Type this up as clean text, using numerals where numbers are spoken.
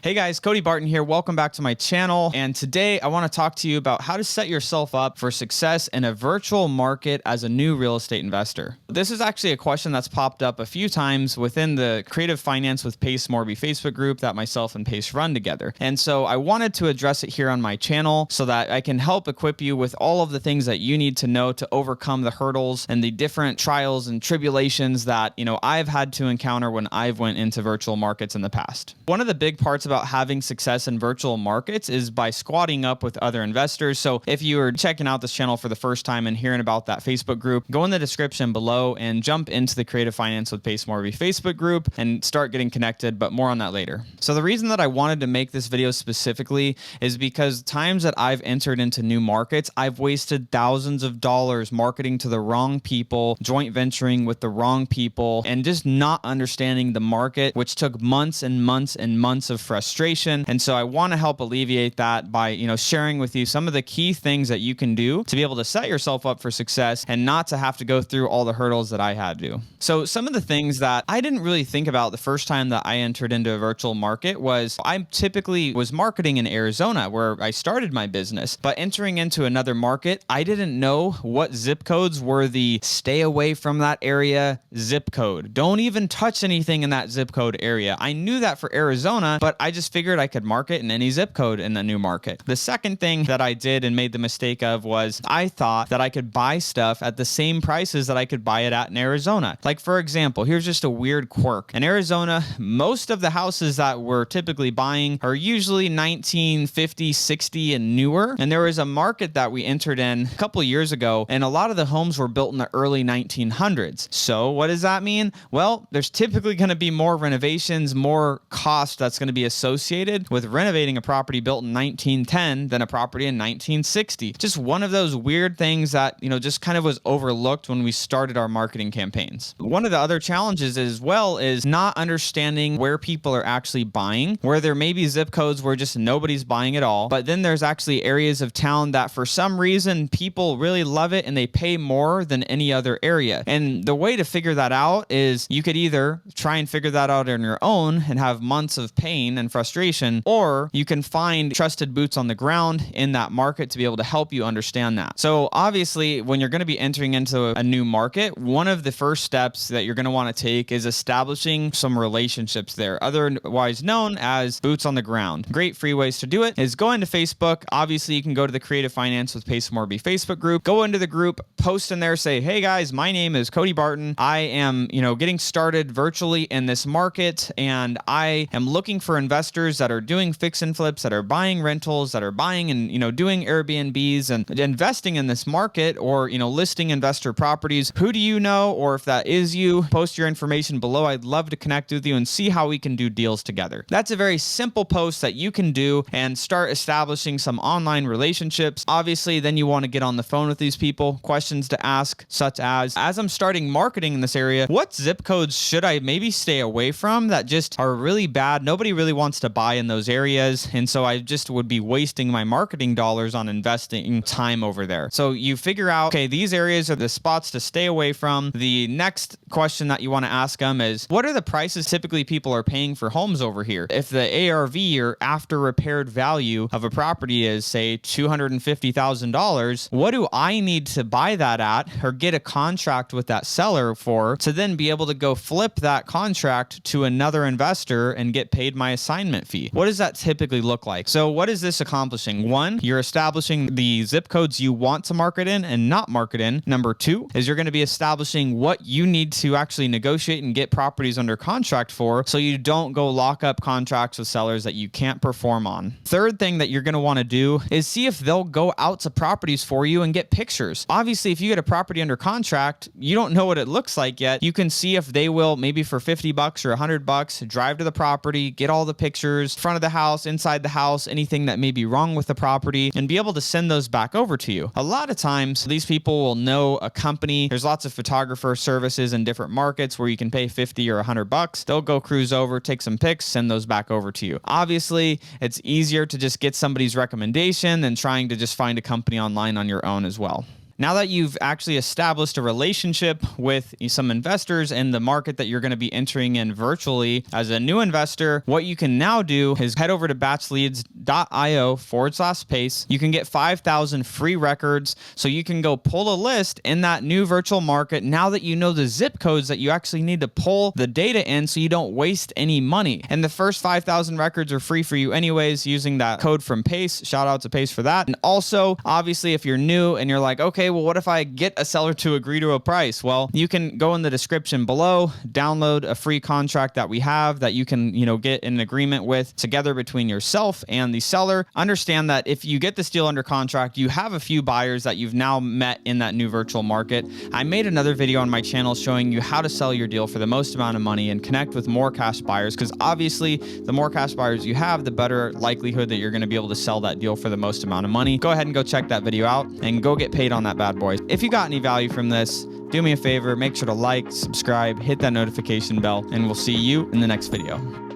Hey guys, Cody Barton here. Welcome back to my channel. And today I want to talk to you about how to set yourself up for success in a virtual market as a new real estate investor. This is actually a question that's popped up a few times within the Creative Finance with Pace Morby Facebook group that myself and Pace run together. And so I wanted to address it here on my channel so that I can help equip you with all of the things that you need to know to overcome the hurdles and the different trials and tribulations that, I've had to encounter when I've went into virtual markets in the past. One of the big parts about having success in virtual markets is by squatting up with other investors. So if you are checking out this channel for the first time and hearing about that Facebook group, go in the description below and jump into the Creative Finance with Pace Morby Facebook group and start getting connected, but more on that later. So the reason that I wanted to make this video specifically is because times that I've entered into new markets, I've wasted thousands of dollars marketing to the wrong people, joint venturing with the wrong people, and just not understanding the market, which took months and months and months of frustration. And so I want to help alleviate that by, sharing with you some of the key things that you can do to be able to set yourself up for success and not to have to go through all the hurdles that I had to. So some of the things that I didn't really think about the first time that I entered into a virtual market was I typically was marketing in Arizona where I started my business, but entering into another market, I didn't know what zip codes were the stay away from that area zip code. Don't even touch anything in that zip code area. I knew that for Arizona, but I just figured I could market in any zip code in the new market. The second thing that I did and made the mistake of was I thought that I could buy stuff at the same prices that I could buy it at in Arizona. Like for example, here's just a weird quirk. In Arizona, most of the houses that we're typically buying are usually 1950, 60 and newer. And there was a market that we entered in a couple of years ago, and a lot of the homes were built in the early 1900s. So what does that mean? Well, there's typically going to be more renovations, more cost that's going to be associated with renovating a property built in 1910 than a property in 1960. Just one of those weird things that, just kind of was overlooked when we started our marketing campaigns. One of the other challenges as well is not understanding where people are actually buying, where there may be zip codes where just nobody's buying at all, but then there's actually areas of town that for some reason people really love it and they pay more than any other area. And the way to figure that out is you could either try and figure that out on your own and have months of pain and frustration, or you can find trusted boots on the ground in that market to be able to help you understand that. So obviously, when you're going to be entering into a new market, one of the first steps that you're going to want to take is establishing some relationships there, otherwise known as boots on the ground. Great free ways to do it is go into Facebook. Obviously, you can go to the Creative Finance with Pace Morby Facebook group, go into the group, post in there, say, hey guys, my name is Cody Barton. I am, getting started virtually in this market, and I am looking for investors that are doing fix and flips, that are buying rentals, that are buying and, doing Airbnbs and investing in this market, or, listing investor properties. Who do you know? Or if that is you, post your information below. I'd love to connect with you and see how we can do deals together. That's a very simple post that you can do and start establishing some online relationships. Obviously, then you want to get on the phone with these people, questions to ask, such as I'm starting marketing in this area, what zip codes should I maybe stay away from that just are really bad? Nobody really wants to buy in those areas. And so I just would be wasting my marketing dollars on investing time over there. So you figure out, okay, these areas are the spots to stay away from. The next question that you want to ask them is, what are the prices typically people are paying for homes over here? If the ARV or after repaired value of a property is say $250,000, what do I need to buy that at or get a contract with that seller for to then be able to go flip that contract to another investor and get paid my assignment fee? What does that typically look like? So what is this accomplishing? One, you're establishing the zip codes you want to market in and not market in. Number two is you're going to be establishing what you need to actually negotiate and get properties under contract for, so you don't go lock up contracts with sellers that you can't perform on. Third thing that you're going to want to do is see if they'll go out to properties for you and get pictures. Obviously, if you get a property under contract, you don't know what it looks like yet. You can see if they will, maybe for $50 or $100, drive to the property, get all the pictures, front of the house, inside the house, anything that may be wrong with the property, and be able to send those back over to you. A lot of times, these people will know a company. There's lots of photographer services in different markets where you can pay $50 or $100. They'll go cruise over, take some pics, send those back over to you. Obviously, it's easier to just get somebody's recommendation than trying to just find a company online on your own as well. Now that you've actually established a relationship with some investors in the market that you're going to be entering in virtually as a new investor, what you can now do is head over to batchleads.io/pace. You can get 5,000 free records, so you can go pull a list in that new virtual market now that you know the zip codes that you actually need to pull the data in, so you don't waste any money. And the first 5,000 records are free for you anyways using that code from Pace. Shout out to Pace for that. And also, obviously, if you're new and you're like, okay, well, what if I get a seller to agree to a price? Well, you can go in the description below, download a free contract that we have that you can, get an agreement with together between yourself and the seller. Understand that if you get this deal under contract, you have a few buyers that you've now met in that new virtual market. I made another video on my channel showing you how to sell your deal for the most amount of money and connect with more cash buyers, because obviously the more cash buyers you have, the better likelihood that you're going to be able to sell that deal for the most amount of money. Go ahead and go check that video out and go get paid on that bad boy. If you got any value from this, do me a favor, make sure to like, subscribe, hit that notification bell, and we'll see you in the next video.